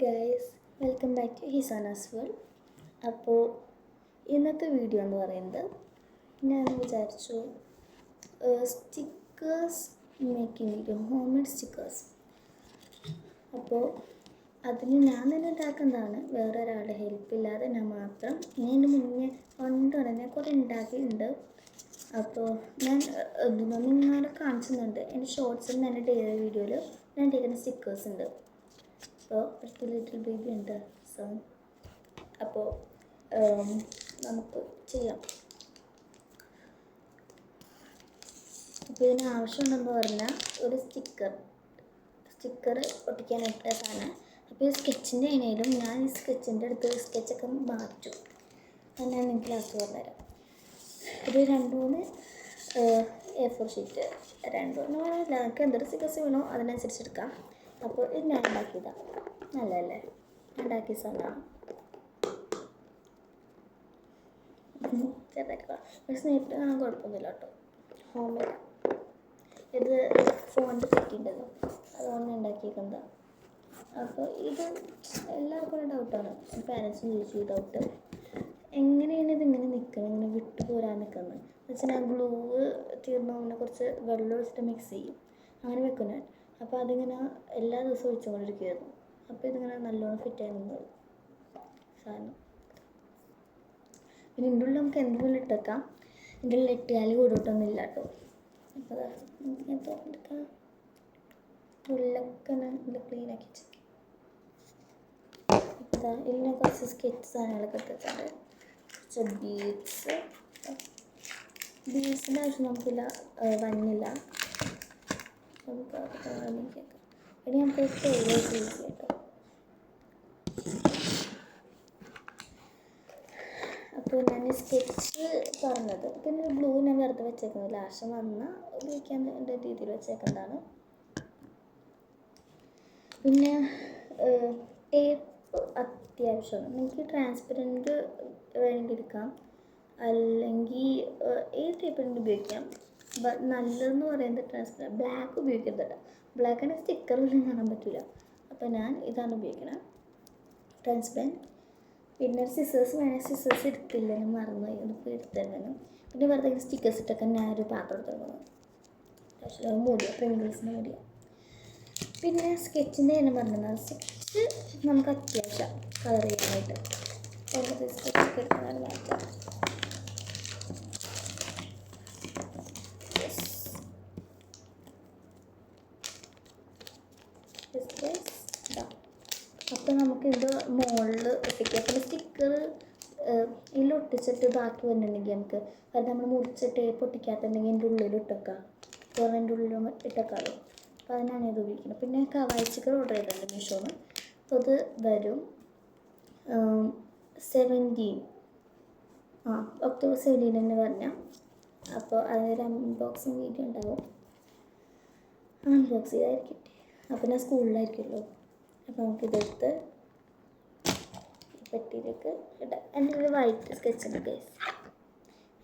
Guys, welcome back to Hisana's world. അപ്പോൾ ഇന്നത്തെ video എന്ന് പറയുന്നത് ഞാൻ വിചാരിച്ചു stickers making video, home made stickers. അപ്പോൾ അതിന് ഞാൻ തന്നെ ഉണ്ടാക്കുന്നതാണ്, വേറെ ഒരാളുടെ ഹെൽപ്പില്ലാതെ ഞാൻ മാത്രം. ഞാൻ എൻ്റെ മുന്നേ തന്നെ കുറേ ഉണ്ടാക്കിയിട്ടുണ്ട്. അപ്പോൾ ഞാൻ നിങ്ങളെ കാണിച്ചുന്നുണ്ട് എൻ്റെ ഷോർട്സിൽ എൻ്റെ ഡെയിലി വീഡിയോയിൽ ഞാൻ ഉണ്ടാക്കുന്ന സ്റ്റിക്കേഴ്സ് ഉണ്ട്. അപ്പോൾ അടുത്ത ലിറ്റിൽ ബേബി ഉണ്ട് അപ്പോൾ നമുക്ക് ചെയ്യാം. അപ്പോൾ ഇതിന് ആവശ്യമുണ്ടെന്ന് പറഞ്ഞാൽ ഒരു സ്റ്റിക്കർ ഒട്ടിക്കാനായിട്ട് സാധനം. അപ്പോൾ ഈ സ്കെച്ചിൻ്റെ ആണെങ്കിലും ഞാൻ ഈ സ്കെച്ചിൻ്റെ അടുത്ത് സ്കെച്ചൊക്കെ മാറ്റും. അത് ഞാൻ നിങ്ങൾക്ക് ലാസ്റ്റ് പറഞ്ഞുതരാം. ഒരു 2-3 A4 ഷീറ്റ്, 2 നിങ്ങൾക്ക് എന്തൊരു സ്റ്റിക്കേഴ്സ് വേണോ അതിനനുസരിച്ച് എടുക്കാം. അപ്പോൾ ഇത് ഞാൻ ഉണ്ടാക്കിയതാണ്, നല്ലതല്ലേ? ഉണ്ടാക്കിയ സാധനമാണ്. ചെറുതായിട്ട് പക്ഷെ നേരിട്ട് കാണാൻ കുഴപ്പമൊന്നുമില്ല കേട്ടോ. ഹോം മെയ്ഡ് ഇത് ഫോണിൻ്റെ തെറ്റിണ്ടല്ലോ, അതുകൊണ്ട് ഉണ്ടാക്കിയേക്കുന്നതാണ്. അപ്പോൾ ഇത് എല്ലാവർക്കും ഒരു ഡൗട്ടാണ്, പാരൻസിന് ചോദിച്ചു ഈ ഡൗട്ട്. എങ്ങനെയാണ് ഇതിങ്ങനെ നിൽക്കുന്നത്, ഇങ്ങനെ വിട്ടു പോരാൻ നിൽക്കുന്നത് എന്ന് വെച്ചാൽ ഞാൻ ഗ്ലൂ തീർന്നതിനെ കുറച്ച് വെള്ളം ഒഴിച്ചിട്ട് മിക്സ് ചെയ്യും, അങ്ങനെ വെക്കും ഞാൻ. അപ്പോൾ അതിങ്ങനെ എല്ലാ ദിവസവും ഒഴിച്ചുകൊണ്ടിരിക്കുമായിരുന്നു. അപ്പോൾ ഇതിങ്ങനെ നല്ലോണം ഫിറ്റായി നിന്നത് സാധനം. പിന്നെ ഇതിൻ്റെ ഉള്ളിൽ നമുക്ക് എന്തെങ്കിലും ഇട്ടേക്കാം, ഇതിൻ്റെ ഉള്ളിൽ ഇട്ടുകാൽ കൂടിയിട്ടൊന്നും ഇല്ല കേട്ടോ. അപ്പോൾ ഞാൻ തുറന്നെടുക്കാം, ഉള്ളൊക്കെ നല്ല ക്ലീൻ ആക്കി വെച്ചു. അപ്പോൾ ഇതിൽ ഞാൻ കുറച്ച് സ്കെച്ച് സാധനങ്ങളൊക്കെ എടുത്തിട്ടുണ്ട്, കുറച്ച് ബീഡ്സിൻ്റെ ആവശ്യം നമുക്കില്ല, വന്നില്ല. നമുക്ക് ഇനി നമുക്ക് യൂസ് ചെയ്യാം കേട്ടോ. അപ്പോൾ ഞാൻ സ്കെച്ച് പറഞ്ഞത് പിന്നെ ഗ്ലൂ ഞാൻ വെറുതെ വെച്ചേക്കുന്നത്, ലാസ്റ്റ് വന്നാൽ ഉപയോഗിക്കാൻ രീതിയിൽ വെച്ചേക്കുന്നതാണ്. പിന്നെ ടേപ്പ് അത്യാവശ്യമാണ്. നിങ്ങൾക്ക് ട്രാൻസ്പെറൻറ്റ് വേണമെങ്കിൽ എടുക്കാം, അല്ലെങ്കിൽ ഏത് ടേപ്പ് വേണമെങ്കിൽ ഉപയോഗിക്കാം. ബട്ട് നല്ലതെന്ന് പറയുന്നത് ട്രാൻസ്പെറൻറ്റ്. ബ്ലാക്ക് ഉപയോഗിക്കരുത്, ബ്ലാക്കാണെങ്കിൽ സ്റ്റിക്കറിൽ കാണാൻ പറ്റില്ല. അപ്പോൾ ഞാൻ ഇതാണ് ഉപയോഗിക്കുന്നത്, ട്രാൻസ്പെറൻറ്റ്. പിന്നെ സിസേഴ്സ് വേണമെങ്കിൽ സിസേഴ്സ് എടുത്തില്ല, ഞാൻ മറന്നുപോയി, അതിപ്പോൾ എടുത്തിരുന്നു. പിന്നെ വെറുതെ സ്റ്റിക്കേഴ്സ് ഇട്ടൊക്കെ ഞാൻ ഒരു പാത്രം എടുത്തിരുന്നു, പക്ഷേ മൂടിയ പ്രിങ്കിൾസിന് മൂടിയ. പിന്നെ സ്കെച്ചിൻ്റെ തന്നെ പറഞ്ഞത്, സ്കെച്ച് നമുക്ക് അത്യാവശ്യം കളർ ചെയ്യാനായിട്ട് വെറുതെ സ്കെച്ചൊക്കെ എടുക്കുന്നതാണ് മാറ്റാം. അപ്പോൾ നമുക്കിത് മുകളിൽ ഒട്ടിക്കുക. പിന്നെ സ്റ്റിക്കർ ഇതിൽ ഒട്ടിച്ചിട്ട് ബാക്കി വന്നിട്ടുണ്ടെങ്കിൽ നമുക്ക് അത് നമ്മൾ മുറിച്ച് ടേപ്പ് ഒട്ടിക്കാത്തുണ്ടെങ്കിൽ എൻ്റെ ഉള്ളിൽ ഇട്ടേക്കാം, കുറേൻ്റെ ഉള്ളിലും ഇട്ടേക്കാമല്ലോ. അപ്പോൾ അതിനാണ് ഇത് ഉപയോഗിക്കുന്നത്. പിന്നെ കവായി സ്റ്റിക്കർ ഓർഡർ ചെയ്തിട്ടുണ്ട് മീഷോന്ന്. അപ്പോൾ അത് വരും ഒക്ടോബർ 17 എന്ന് പറഞ്ഞാൽ. അപ്പോൾ അതിനൊരു അൺബോക്സിങ് വീഡിയോ ഉണ്ടാവും, അൺബോക്സ് ചെയ്തായിരിക്കും. അപ്പോൾ ഞാൻ സ്കൂളിലായിരിക്കുമല്ലോ, അപ്പോൾ നമുക്കിതെടുത്ത് പെട്ടിയിലേക്ക് ഇടാം. എൻ്റെ ഒരു വൈറ്റ് സ്കെച്ചുണ്ട് ഗൈസ്,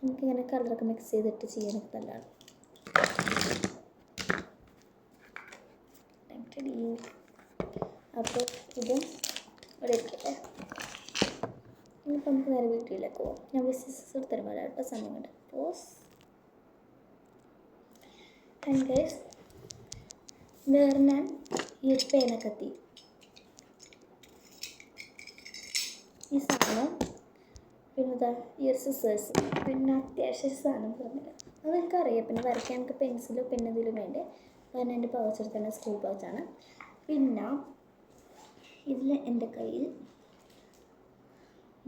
നമുക്കിങ്ങനെ കളറൊക്കെ മിക്സ് ചെയ്തിട്ട് ചെയ്യാനൊക്കെ നല്ലതാണ്. അപ്പോൾ ഇതും ഇവിടെ ഇരിക്കട്ടെ. ഇനിയിപ്പോൾ നമുക്ക് നേരെ വീട്ടിലേക്ക് പോകാം. ഞാൻ ബിസിനസ് എടുത്തരും വരാം കേട്ടോ, സമയം കണ്ട് പോസ്. ആൻഡ് ഗൈസ്, വേറെ ഞാൻ ഈ ഒരു പേനക്കത്തി, ഈ സാധനം, പിന്നെ ഇതാ ഈ ഒരു സിസേഴ്സ്, പിന്നെ അത്യാവശ്യം സാധനം പറഞ്ഞില്ല അത് എനിക്കറിയാം. പിന്നെ വരയ്ക്കാൻ എനിക്ക് പെൻസിലും പിന്നെ ഇതിലും വേണ്ടേ. കാരണം എൻ്റെ പൗച്ച് എടുത്തന്നെ സ്കൂൾ പൗച്ചാണ്. പിന്നെ ഇതിൽ എൻ്റെ കയ്യിൽ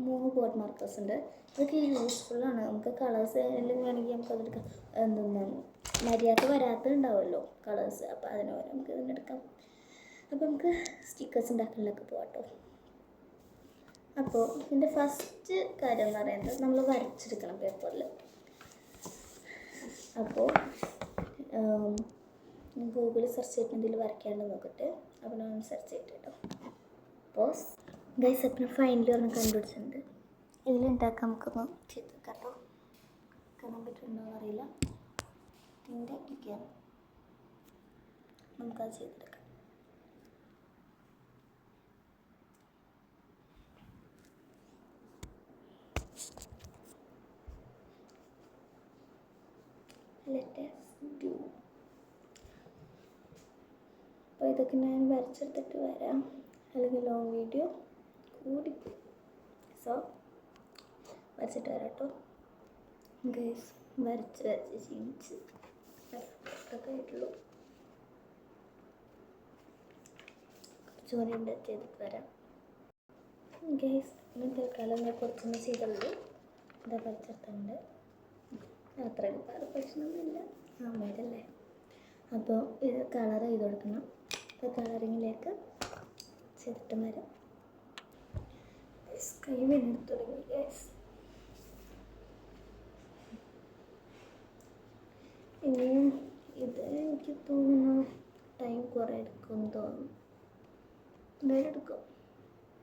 3 ബോർഡ് മാർക്കേഴ്സ് ഉണ്ട്. ഇതൊക്കെ യൂസ്ഫുള്ളാണ്. നമുക്ക് കളേഴ്സ് എല്ലാം വേണമെങ്കിൽ നമുക്ക് അതെടുക്കാം. എന്തെന്നാണ് മര്യാദ വരാത്തതുണ്ടാവുമല്ലോ കളേഴ്സ്, അപ്പോൾ അതിന് പോലെ നമുക്ക് ഇതിനെടുക്കാം. അപ്പോൾ നമുക്ക് സ്റ്റിക്കേഴ്സ് ഉണ്ടാക്കലിലൊക്കെ പോകാം കേട്ടോ. അപ്പോൾ ഇതിൻ്റെ ഫസ്റ്റ് കാര്യം എന്ന് പറയുന്നത് നമ്മൾ വരച്ചെടുക്കണം പേപ്പറിൽ. അപ്പോൾ ഗൂഗിളിൽ സെർച്ച് ചെയ്തിട്ട് എന്തെങ്കിലും വരയ്ക്കാണ്ട് നോക്കട്ടെ. അപ്പോൾ ഞാൻ സെർച്ച് ചെയ്തിട്ട് കേട്ടോ. അപ്പോൾ ഗൈസ്, അപ്പം ഫൈനലി ഒരെണ്ണം കണ്ടുപിടിച്ചിട്ടുണ്ട്. ഇതിലുണ്ടാക്കാം, നമുക്കൊന്ന് ചെയ്തെടുക്കാം കേട്ടോ. കാണാൻ പറ്റുന്നുണ്ടോ അറിയില്ല, ഇതിൻ്റെ ഒക്കെയാണ് നമുക്കത് ചെയ്തെടുക്കാം. Let us do. അപ്പോൾ ഇതൊക്കെ ഞാൻ വരച്ചെടുത്തിട്ട് വരാം, അല്ലെങ്കിൽ ലോങ് വീഡിയോ കൂടി. സോ വരച്ചിട്ട് വരാം കേട്ടോ ഗൈസ്. വരച്ച് ക്ഷീണിച്ച് അത്രയൊക്കെ ആയിട്ടുള്ളൂ. കുറച്ചുകൂടി ഉണ്ട്, ചെയ്തിട്ട് വരാം ഗൈസ്. ഇന്നത്തെ കാലം ഞാൻ കുറച്ചൊന്നും ചെയ്തുള്ളൂ. ഇതാ വരച്ചെടുത്തുണ്ട്. അത്ര ഒരുപാട് പ്രശ്നമൊന്നുമില്ല, അമ്മയിലല്ലേ. അപ്പോൾ ഇത് കളർ ചെയ്ത് കൊടുക്കണം. അപ്പോൾ കളറിങ്ങിലേക്ക് ചെയ്തിട്ട് വരാം. കൈ വീണെടുത്ത് തുടങ്ങി ഗൈസ്. ഇനിയും ഇത് എനിക്ക് തോന്നുന്നു ടൈം കുറേ എടുക്കും തോന്നുന്നു. എന്തായാലും എടുക്കും,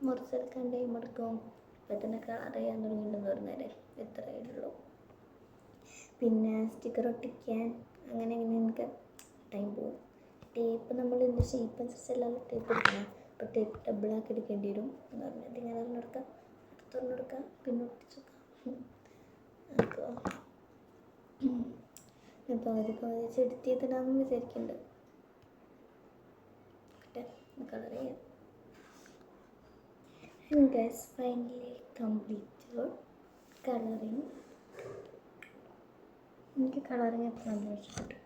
മുറിച്ചെടുക്കാൻ ടൈം എടുക്കും. ഇപ്പം തന്നെ കളർ ചെയ്യാൻ തുടങ്ങിയിട്ടുണ്ടെന്ന് പറഞ്ഞാൽ എത്ര ആയിട്ടുള്ളൂ. പിന്നെ സ്റ്റിക്കർ ഒട്ടിക്കാൻ അങ്ങനെ എനിക്ക് ടൈം പോകും. ടേപ്പ് നമ്മൾ ഇതിൻ്റെ ഷേപ്പ് അനുസരിച്ചെല്ലാം ടേപ്പ് എടുക്കണം. അപ്പോൾ ടേപ്പ് ഡബിളാക്കി എടുക്കേണ്ടി വരും എന്ന് പറഞ്ഞാൽ ഇങ്ങനെ ഒരെണ്ണെടുക്കാം, അടുത്തൊരെണ്ണെടുക്കാം, പിന്നെ ഒട്ടിച്ചെടുക്കാം. അപ്പോൾ അതിപ്പോൾ എഡിറ്റ് ചെയ്തിടാമെന്ന് വിചാരിക്കുന്നുണ്ട്. കളർ ചെയ്യാം. And guys, finally completed coloring. എനിക്ക് കളറിങ് എത്ര നല്ല ഇഷ്ടപ്പെട്ടു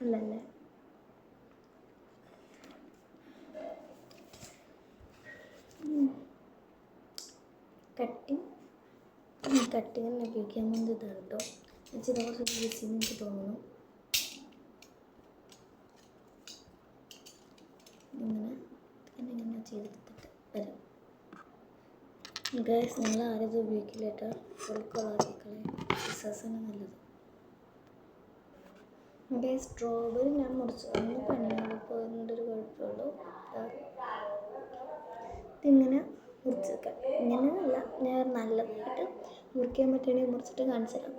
അല്ലല്ലേ. കട്ടിങ് ഉപയോഗിക്കാൻ വേണ്ടി ഇതാണ് കേട്ടോ. ചില കുറച്ച് ഈസി എനിക്ക് തോന്നുന്നു. ഇങ്ങനെ ചെയ്തെടുത്തിട്ട് വരാം ഗൈസ്. നിങ്ങൾ ആരും ഉപയോഗിക്കില്ല കേട്ടോ, ഫുൾ കളറിക്കളെ സിസേഴ്സാണ് നല്ലത് ഗൈസ്. സ്ട്രോബെറി ഞാൻ മുറിച്ച് ഒന്ന് പണിയാളിപ്പോൾ ഒരു കുഴപ്പമുള്ളൂ. ഇതിങ്ങനെ മുറിച്ചെടുക്കാം. ഇങ്ങനെയല്ല, ഞാൻ നല്ലതായിട്ട് മുറിക്കാൻ പറ്റുകയാണെങ്കിൽ മുറിച്ചിട്ട് കാണിച്ചു തരാം.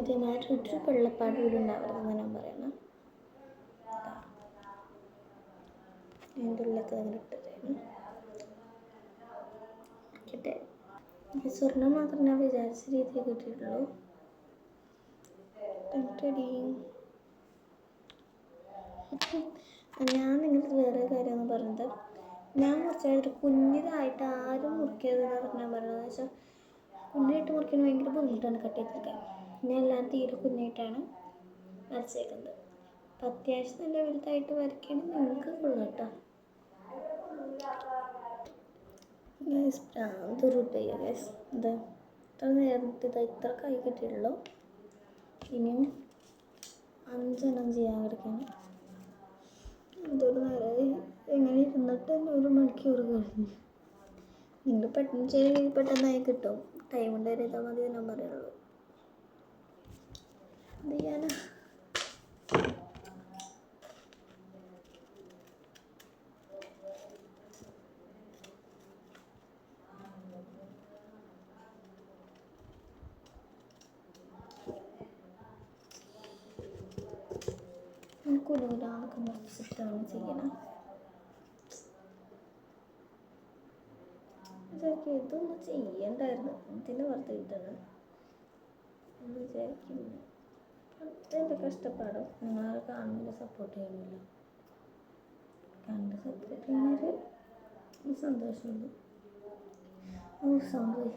ഇതേമാതിരി ഒരു വെള്ളപ്പാട് പോലും ഉണ്ടാവരുതെന്ന് ഞാൻ പറയണം. അതിൻ്റെ ഉള്ളിലൊക്കെ അങ്ങനെ ഇട്ടതാണ് കിട്ടെ. സ്വർണ്ണം മാത്രം ഞാൻ വിചാരിച്ച രീതിയിൽ കിട്ടിയിട്ടുള്ളൂ. ഞാൻ നിങ്ങൾക്ക് വേറെ കാര്യമെന്ന് പറഞ്ഞത്, ഞാൻ മുറിച്ചായിട്ട് കുഞ്ഞിതായിട്ട് ആരും മുറിക്കരുതെന്ന് പറഞ്ഞാൽ പറയുന്നത് വെച്ചാൽ കുഞ്ഞായിട്ട് മുറിക്കാൻ ഭയങ്കര ബുദ്ധിമുട്ടാണ് കട്ട് ചെയ്തെടുക്കാൻ. ഞാൻ എല്ലാം തീരെ കുഞ്ഞായിട്ടാണ് വരച്ചേക്കുന്നത്. അപ്പം അത്യാവശ്യം നല്ല വലുതായിട്ട് വരയ്ക്കുകയാണെങ്കിൽ നിങ്ങൾക്ക് കൊള്ളാം കേട്ടോ. ഭ്രാന്തൊരു ഗൈസ്. എന്താ ഇത്ര നേരത്തെ ഇത്ര കൈ കിട്ടിയുള്ളൂ. ഇനിയും 5 എണ്ണം ചെയ്യാൻ കിടക്കണം. എന്തൊരു നേരമായി എങ്ങനെ ഇരുന്നിട്ട് തന്നെ 1 മണിക്കൂർ കഴിഞ്ഞു. നിങ്ങൾ പെട്ടെന്ന് ചെയ്ത് പെട്ടെന്നായി കിട്ടും. ടൈം കൊണ്ട് ചെയ്താൽ മതി ഞാൻ പറയുള്ളൂ. എന്ത് ചെയ്യാനാ. കുടുങ്ങാനൊക്കെ മുറിച്ചിട്ടാണ് ചെയ്യണം. ഇതൊക്കെ ഇതൊന്നും ചെയ്യണ്ടായിരുന്നു, ഇതിന് വെറുതെ ഇട്ടാണ് എന്ന് വിചാരിക്കുന്നു. എൻ്റെ കഷ്ടപ്പാടും നിങ്ങളെ കാണുന്നില്ല, സപ്പോർട്ട് ചെയ്യണില്ല. കണ്ട് സപ്പോർട്ട് ചെയ്യണൊരു സന്തോഷമുണ്ട്. സംഭവം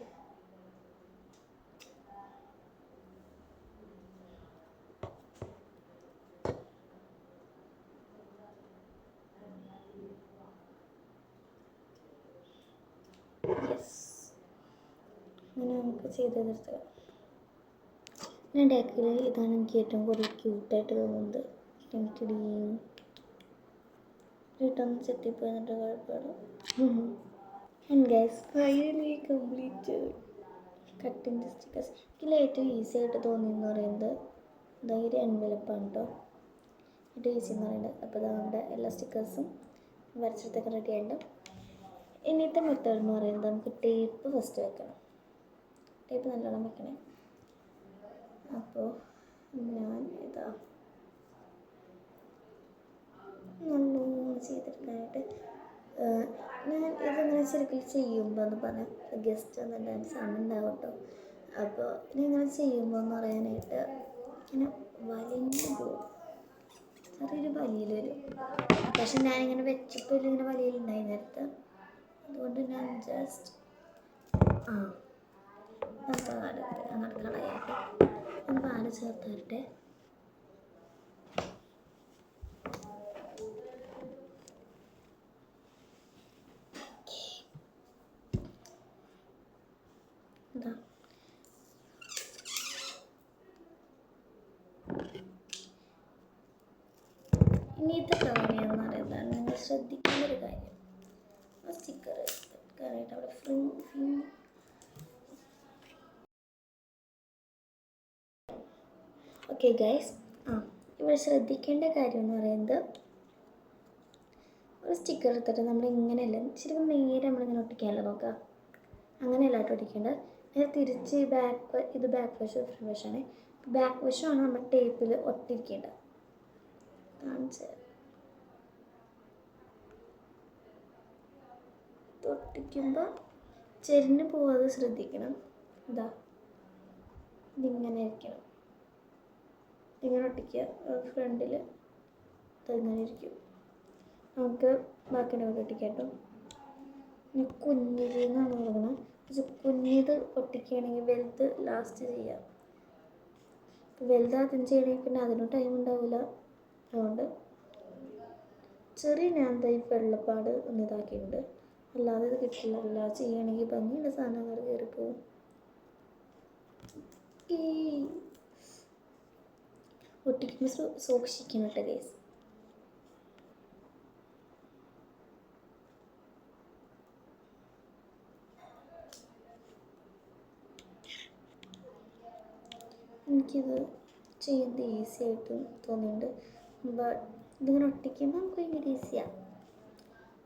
അങ്ങനെ നമുക്ക് ചെയ്തെടുത്ത് ഞാൻ ഡേക്കിൽ ഇതാണ് എനിക്ക് ഏറ്റവും കൂടുതൽ ക്യൂട്ടായിട്ട് തോന്നുന്നത്. റിട്ടൊന്ന് ചെത്തിപ്പോയി എന്നിട്ട് കുഴപ്പമില്ല. And guys finally completed cutting the stickers. ഇതിൽ ഏറ്റവും ഈസി ആയിട്ട് തോന്നിയെന്ന് പറയുന്നത് ഇതൊരു എൻവലപ്പാണ് കേട്ടോ. ഏറ്റവും ഈസി എന്ന് പറയുന്നത്. അപ്പോൾ നമ്മുടെ എല്ലാ സ്റ്റിക്കേഴ്സും വരച്ചെടുത്തൊക്കെ റെഡി ആയിട്ടുണ്ട്. ഇന്നത്തെ മെത്തേഡ് എന്ന് പറയുന്നത് നമുക്ക് ടേപ്പ് ഫസ്റ്റ് വെക്കണം. ടേപ്പ് നല്ലോണം വെക്കണേ. അപ്പോൾ ഞാൻ ഇതാ നല്ലോണം ചെയ്തെടുക്കാനായിട്ട് ഞാൻ ഇതിങ്ങനെ ശരിക്കും ചെയ്യുമ്പോൾ എന്ന് പറഞ്ഞാൽ ഗസ്റ്റ് ഒന്നും സൗണ്ട് ഉണ്ടാവും കേട്ടോ. അപ്പോൾ ഇങ്ങനെ ചെയ്യുമ്പോൾ എന്ന് പറയാനായിട്ട് ഇങ്ങനെ വലിഞ്ഞു പോകും, ചെറിയൊരു വലിയിൽ വരും. പക്ഷെ ഞാനിങ്ങനെ വെച്ചപ്പോൾ ഇങ്ങനെ വലിയിലുണ്ടായി നേരത്തെ, അതുകൊണ്ട് ഞാൻ ജസ്റ്റ് അങ്ങോട്ട് കളയാട്ടെ. ഞാൻ പാല് ചേർത്ത് തരട്ടെ. ഇതാ ഇനി ഇത് കാര്യമെന്ന് പറയുന്നതാണ് നിങ്ങൾ ശ്രദ്ധിക്കേണ്ട ഒരു കാര്യം. ആ സ്റ്റിക്കർ എടുക്കാനായിട്ട് അവിടെ ഓക്കെ ഗൈസ്, ഇവിടെ ശ്രദ്ധിക്കേണ്ട കാര്യം എന്ന് പറയുന്നത്, ഒരു സ്റ്റിക്കർ എടുത്തിട്ട് നമ്മൾ ഇങ്ങനെയല്ല, ശരിക്കും നേരെ നമ്മളിങ്ങനെ ഒട്ടിക്കാനല്ല നോക്കുക, അങ്ങനെയല്ല ഒട്ടിക്കേണ്ടത്. നേരെ തിരിച്ച് ഇത് ബാക്ക് വശം ഫ്രണ്ട് വശമാണ്. ബാക്ക് വശമാണ് നമ്മൾ ടേപ്പിൽ ഒട്ടിരിക്കേണ്ടത്. കാണിച്ച് ഒട്ടിക്കുമ്പോൾ ചെരിഞ്ഞ് പോവാതെ ശ്രദ്ധിക്കണം. ഇതാ ഇതിങ്ങനെ ഇരിക്കണം, ഇങ്ങനെ ഒട്ടിക്കുക. ഫ്രണ്ടിൽ ഇങ്ങനെ ഇരിക്കും. നമുക്ക് ബാക്കിൻ്റെ ഒക്കെ ഒട്ടിക്കാട്ടോ. പിന്നെ കുഞ്ഞിതെന്നാണ് പറയുന്നത്. പക്ഷെ കുഞ്ഞിത് ഒട്ടിക്കുകയാണെങ്കിൽ വലുത് ലാസ്റ്റ് ചെയ്യാം. വലുത് ആദ്യം ചെയ്യണമെങ്കിൽ പിന്നെ അതിനും ടൈം ഉണ്ടാവില്ല. അതുകൊണ്ട് ചെറിയ ഞാൻ എന്താ ഈ വെള്ളപ്പാട് ഒന്ന് ഇതാക്കിയിട്ടുണ്ട്. അല്ലാതെ ഇത് കിട്ടില്ല. അല്ലാതെ ചെയ്യുകയാണെങ്കിൽ ഭംഗിയുള്ള സാധനങ്ങൾ കയറിപ്പോവും. ഈ ഒട്ടിക്കുമ്പോൾ സൂക്ഷിക്കണം കേട്ടോ ഗൈസ്. എനിക്കിത് ചെയ്യുന്നത് ഈസി ആയിട്ട് തോന്നിയിട്ടുണ്ട്. ഇതിങ്ങനെ ഒട്ടിക്കുമ്പോൾ നമുക്ക് ഭയങ്കര ഈസിയാണ്.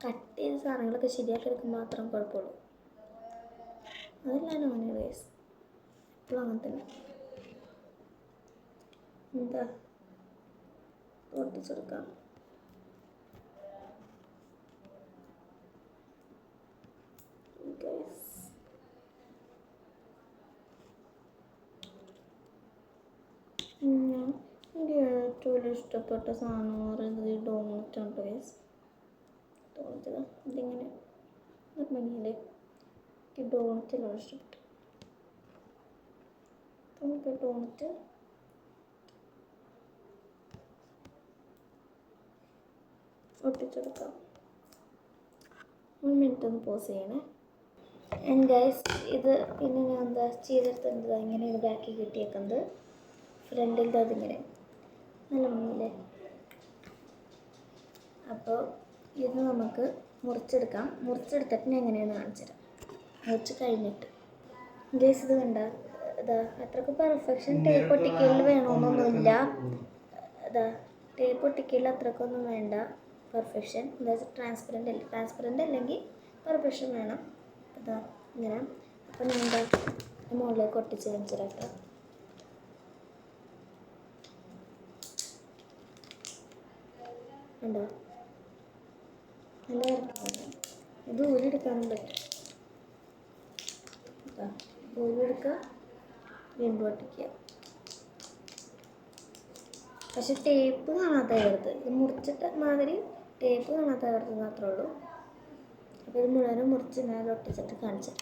കട്ട് ചെയ്ത സാധനങ്ങളൊക്കെ ശരിയാക്കി എടുക്കുമ്പോൾ മാത്രം കുഴപ്പമുള്ളൂ. അതെല്ലാം അങ്ങനെ ഗൈസ്, എപ്പോഴും അങ്ങനെ തന്നെ. എന്താ ഒട്ടിച്ചെടുക്കാം. എനിക്ക് ഏറ്റവും ഇഷ്ടപ്പെട്ട സാധനം എന്ന് പറയുന്നത് ഈ ഡോണറ്റാണ് ഗൈസ്. ഡോണറ്റ് ഇതിങ്ങനെ ഭംഗിയില്ലേ. എനിക്ക് ഡോണറ്റെല്ലാം ഇഷ്ടപ്പെട്ടു. നമുക്ക് ഡോണറ്റ് ഒട്ടിച്ചെടുക്കാം. 1 മിനിറ്റ് ഒന്ന് പോസ് ചെയ്യണേ. ആൻഡ് ഗൈസ്, ഇത് പിന്നെ ഞാൻ എന്താ ചെയ്തെടുത്തത്, ഇങ്ങനെയാണ് ബാക്കി കിട്ടിയേക്കുന്നത്. ഫ്രണ്ടിൻ്റെ അതിങ്ങനെ നല്ല മുന്നില്ലേ. അപ്പോൾ ഇത് നമുക്ക് മുറിച്ചെടുക്കാം. മുറിച്ചെടുത്തിട്ട് ഞാൻ എങ്ങനെയാണ് കാണിച്ചു തരാം. മുറിച്ച് കഴിഞ്ഞിട്ട് ഗൈസ് ഇത് കണ്ട, ഇതാ അത്രയ്ക്ക് പെർഫെക്ഷൻ ടേപ്പ് ഒട്ടിക്കലിൽ വേണമെന്നൊന്നുമില്ല. ഇതാ ടേപ്പ് ഒട്ടിക്കലിൽ അത്രയ്ക്കൊന്നും വേണ്ട പെർഫെക്ഷൻ. എന്താ ട്രാൻസ്പെറൻ്റ് അല്ലെങ്കിൽ പെർഫെക്ഷൻ വേണം. ഇതാ ഇങ്ങനെ. അപ്പോൾ ഞാൻ എന്താ മുകളിലേക്ക് ഒട്ടിച്ച് കാണിച്ചിട്ട് ഉണ്ടോ, നല്ല വരയ്ക്കുന്നത്. ഇത് ഊരിയെടുക്കാനും പറ്റും. ഊരിയെടുക്കുക, വീണ്ടും ഒട്ടിക്കുക. പക്ഷെ ടേപ്പ് കാണാത്ത കയറത്ത്, ഇത് മുറിച്ചിട്ട മാതിരി ടേപ്പ് കാണാത്ത കയറത്ത് മാത്രമേ ഉള്ളൂ. അപ്പോൾ ഇത് മുഴുവനും മുറിച്ച് ഞാൻ ഒട്ടിച്ചിട്ട് കാണിച്ചു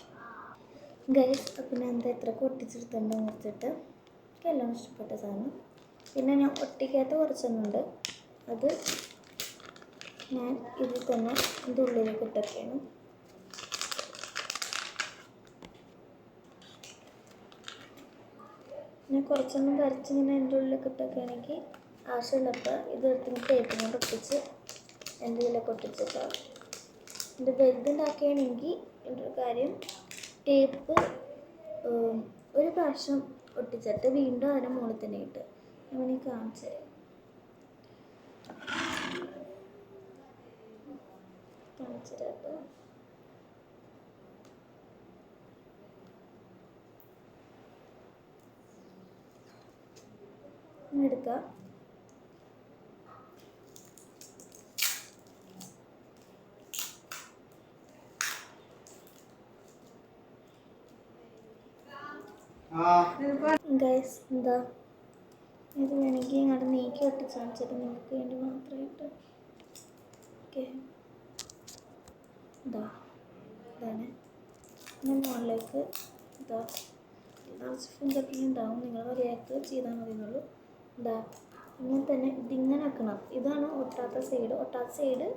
ഗൈസ്. അപ്പം ഞാൻ എന്താ എത്രയൊക്കെ ഒട്ടിച്ചെടുത്തുണ്ട് മുറിച്ചിട്ട്. എനിക്ക് എല്ലാം ഇഷ്ടപ്പെട്ട സാധനം. പിന്നെ ഞാൻ ഒട്ടിക്കാത്ത കുറച്ചൊന്നുണ്ട്, അത് ഞാൻ ഇതിൽ തന്നെ ഇതിൻ്റെ ഉള്ളിലേക്ക് ഇട്ടൊക്കെയാണ്. ഞാൻ കുറച്ചൊന്നും വരച്ചിങ്ങനെ എൻ്റെ ഉള്ളിലേക്ക് ഇട്ടൊക്കെയാണെങ്കിൽ ആവശ്യമുള്ളപ്പോൾ ഇതെടുത്തിന് ടേപ്പ് കൊണ്ട് ഒട്ടിച്ച് എൻ്റെ ഇതിലൊക്കെ ഒട്ടിച്ചേക്കാം. ഇത് വലുതുണ്ടാക്കുകയാണെങ്കിൽ എൻ്റെ ഒരു കാര്യം, ടേപ്പ് ഒരു പ്രാവശ്യം ഒട്ടിച്ചിട്ട് വീണ്ടും അതിന് മുകളിൽ തന്നെ ഇട്ട് അങ്ങനെ കാണിച്ചു തരാം. എടുക്കുക. ഗൈസ് എന്താ ഇത് വേണമെങ്കിൽ ഇങ്ങോട്ട് നീക്കി ഒട്ടിച്ച് കാണിച്ചിട്ട് നിങ്ങൾക്ക് വേണ്ടി മാത്രമായിട്ട്. ഓക്കെ ഇതാണ് ഞാൻ മുകളിലേക്ക് ലാസ്റ്റ് ഫിംഗർ പ്രിൻ്റ് ഉണ്ടാവും. നിങ്ങൾ മര്യാദക്ക് ചെയ്താൽ മതി എന്നുള്ളൂ. ഇങ്ങനെ തന്നെ ഇതിങ്ങനെ വെക്കണം. ഇതാണ് ഒട്ടാത്ത സൈഡ്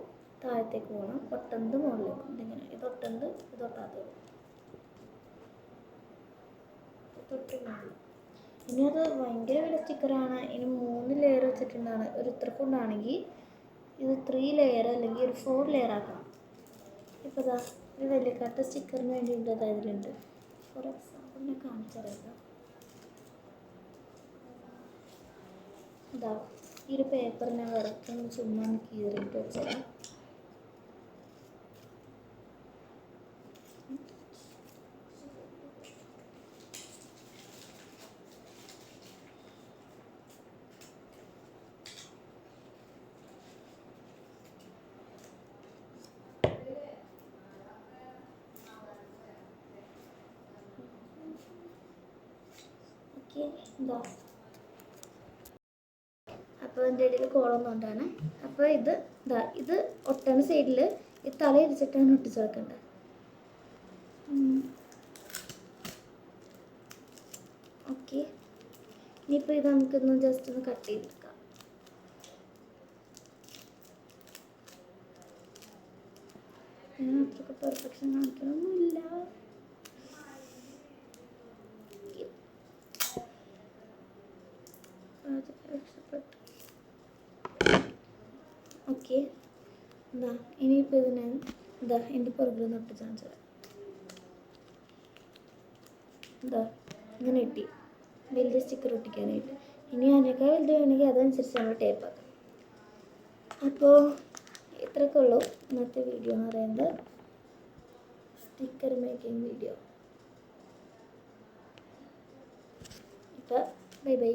താഴത്തേക്ക് പോകണം, ഒട്ടന്ത് മുകളിലേക്ക്. ഇതിങ്ങനെ ഇത് ഒട്ടന്ത് ഇത് ഒട്ടാത്തത് തൊട്ടുണ്ടാവും. ഇനി അത് ഭയങ്കര വലിയ സ്റ്റിക്കറാണ്. ഇനി 3 ലെയർ വെച്ചിട്ടുണ്ടാണ്. ഒരു ഇത്ര കൊണ്ടാണെങ്കിൽ ഇത് 3 ലെയർ അല്ലെങ്കിൽ ഒരു 4 ലെയർ ആക്കണം. ഇപ്പോൾ ഇത് വലിയ കട്ട സ്റ്റിക്കറിന് വേണ്ടിയിട്ട് ഇതിലുണ്ട്. ഫോർ എക്സാമ്പിൾ ഞാൻ കാണിച്ചറിയാം. ഈ ഒരു പേപ്പർ ഞാൻ വരയ്ക്കുന്ന ചുമ്മാ കീറിയിട്ട് വെച്ചാൽ അപ്പോൾ എൻ്റെ ഇടയിൽ കോളൊന്നുകൊണ്ടാണ്. അപ്പോൾ ഇത് ഒട്ടണ സൈഡിൽ ഈ തല ഇരിച്ചിട്ടാണ് ഒട്ടിച്ച് വെക്കേണ്ടത്. ഓക്കെ, ഇനിയിപ്പോൾ ഇത് നമുക്കൊന്ന് ജസ്റ്റ് ഒന്ന് കട്ട് ചെയ്തെടുക്കാം. ഞാൻ അത്രയ്ക്ക് പെർഫെക്ഷൻ കാണിക്കണമൊന്നുമില്ല. ഓക്കെ, ഇനിയിപ്പോൾ ഇതിനെ എൻ്റെ പുറകിൽ നിന്ന് ഒട്ടിച്ച് കാണിച്ചത് ഇങ്ങനെ കിട്ടി. വലിയ സ്റ്റിക്കർ ഒട്ടിക്കാനായിട്ട്. ഇനി അതിനേക്കാൾ വലുത് വേണമെങ്കിൽ അതനുസരിച്ച് നമ്മൾ ടേപ്പ് ആക്കാം. അപ്പോൾ ഇത്രയൊക്കെ ഉള്ളൂ ഇന്നത്തെ വീഡിയോ എന്ന് പറയുന്നത്, സ്റ്റിക്കർ മേക്കിംഗ് വീഡിയോ. അപ്പോൾ ബൈ ബൈ.